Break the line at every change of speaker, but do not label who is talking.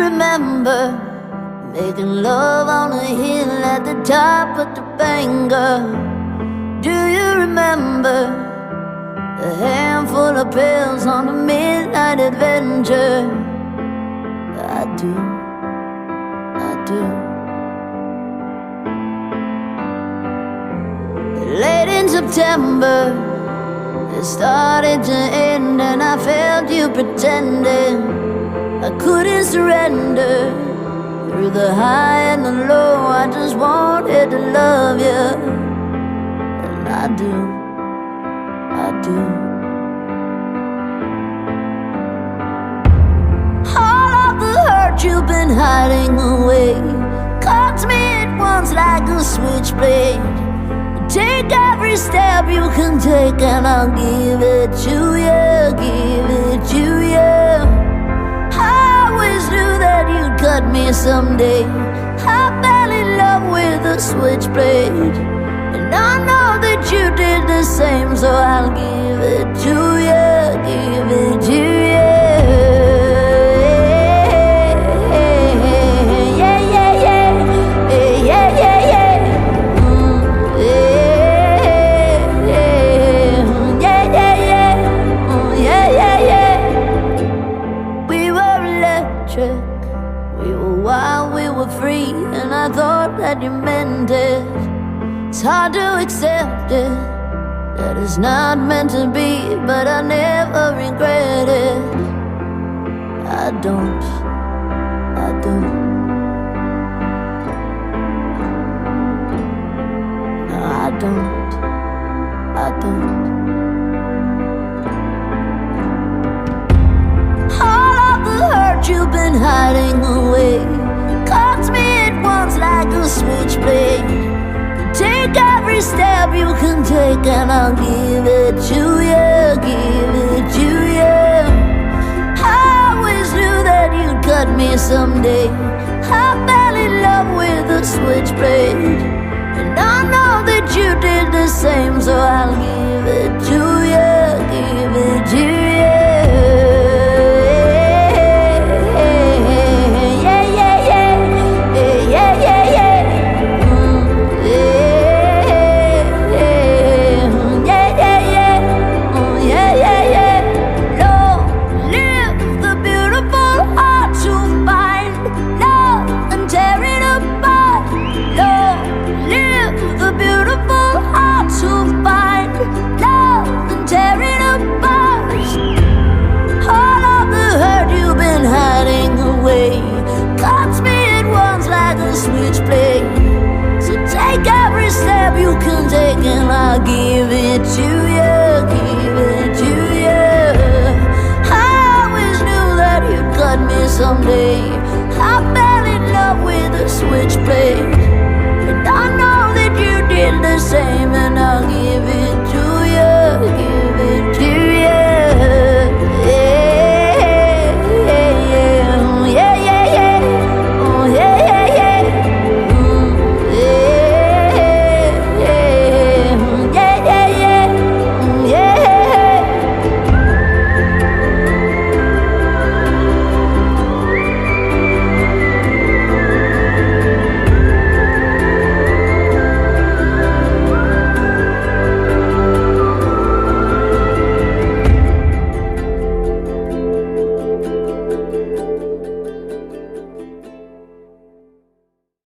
remember making love on a hill at the top of the banger? Do you remember a handful of pills on a midnight adventure? I do, I do. Late in September, it started to end, and I felt you pretending I couldn't surrender. Through the high and the low, I just wanted to love you. And I do, I do. All of the hurt you've been hiding away cuts me at once like a switchblade. Take every step you can take, and I'll give it to you, give it to you. I always knew that you'd cut me someday. I fell in love with a switchblade, and I know that you did the same, so I'll give it to you, give it to you. We were wild, we were free, and I thought that you meant it. It's hard to accept it, that it's not meant to be, but I never regret it. I don't, I don't. No, I don't, I don't. You've been hiding away cuts me at once like a switchblade. Take every step you can take, and I'll give it to you, give it to you. I always knew that you'd cut me someday. I fell in love with a switchblade, and I know that you did the same, so I'll give it to you, give it to you. Switchblade. So take every step you can take, and I'll give it to you, give it to you. I always knew that you'd cut me someday. I